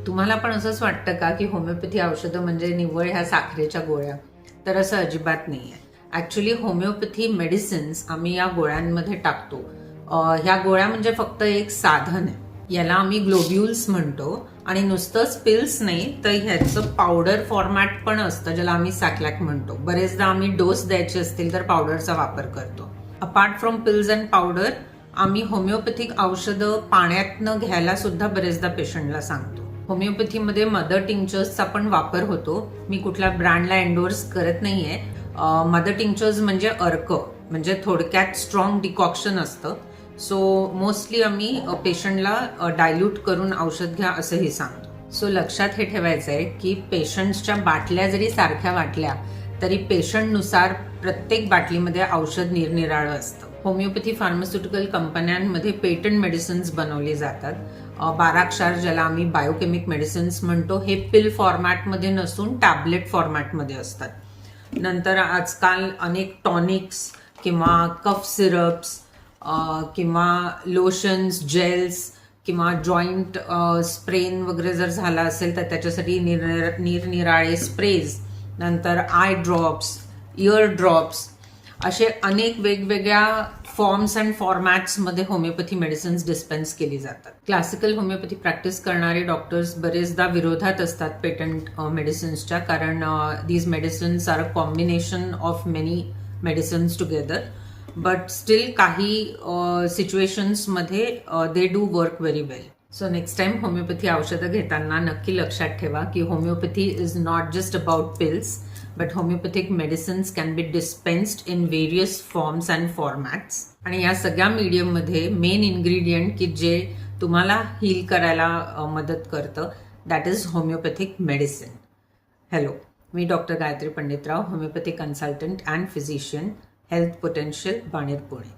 तुम्हाला पण असंच वाटतं का की होमिओपॅथी औषधं म्हणजे निव्वळ ह्या साखरेच्या गोळ्या? तर असं अजिबात नाही आहे. ॲक्च्युली होमिओपॅथी मेडिसिन्स आम्ही या गोळ्यांमध्ये टाकतो. ह्या गोळ्या म्हणजे फक्त एक साधन आहे. याला आम्ही ग्लोब्युल्स म्हणतो आणि नुसतंच पिल्स नाही तर ह्याचं पावडर फॉर्मॅट पण असतं ज्याला आम्ही सॅक्लॅक म्हणतो. बरेचदा आम्ही डोस द्यायचे असतील तर पावडरचा वापर करतो. Apart from pills and powder आम्ही होमिओपॅथिक औषधं पाण्यातनं घ्यायला सुद्धा बरेचदा पेशंटला सांगतो. होमिओपॅथीमध्ये मदर टिंक्चर्सचा पण वापर होतो. मी कुठल्या ब्रँडला एंडोर्स करत नाहीये. मदर टिंक्चर्स म्हणजे अर्क, म्हणजे थोडक्यात स्ट्रॉंग डिकॉक्शन असतं. सो मोस्टली आम्ही पेशंटला डायल्यूट करून औषध घ्या असंही सांगतो. सो लक्षात हे ठेवायचं आहे की पेशंट्सच्या बाटल्या जरी सारख्या वाटल्या तरी पेशंटनुसार प्रत्येक बाटलीमध्ये औषध निरनिराळं असतं. होमिओपॅथी फार्मास्युटिकल कंपन्यांमध्ये पेटंट मेडिसिन्स बनवली जातात. 12 क्षार ज्याला आम्ही बायोकेमिक मेडिसिन्स म्हणतो हे पिल फॉर्मॅटमध्ये नसून टॅबलेट फॉर्मॅटमध्ये असतात. नंतर आजकाल अनेक टॉनिक्स किंवा कफ सिरप्स किंवा लोशन्स, जेल्स किंवा जॉईंट स्प्रेन वगैरे जर झाला असेल तर त्याच्यासाठी निरनिराळे स्प्रेज, नंतर आय ड्रॉप्स, इयर ड्रॉप्स, असे अनेक वेगवेगळ्या फॉर्म्स अँड फॉर्मॅट्समध्ये होमिओपॅथी मेडिसिन्स डिस्पेन्स केली जातात. क्लासिकल होमिओपॅथी प्रॅक्टिस करणारे डॉक्टर्स बरेचदा विरोधात असतात पेटंट मेडिसिन्सच्या, कारण these medicines are a combination of many medicines together. But still काही सिच्युएशन्समध्ये they do work very well. So next time homeopathy औषधं घेताना नक्की लक्षात ठेवा की homeopathy is not just about pills, but homeopathic medicines can be dispensed in various forms and formats. आणि या सगळ्या मीडियममध्ये मेन इन्ग्रेडियंट की जे तुम्हाला हील करायला मदत करतं that is homeopathic medicine. Hello, me doctor Gayatri Panditrao, homeopathic consultant and physician, health potential, Baner, Pune.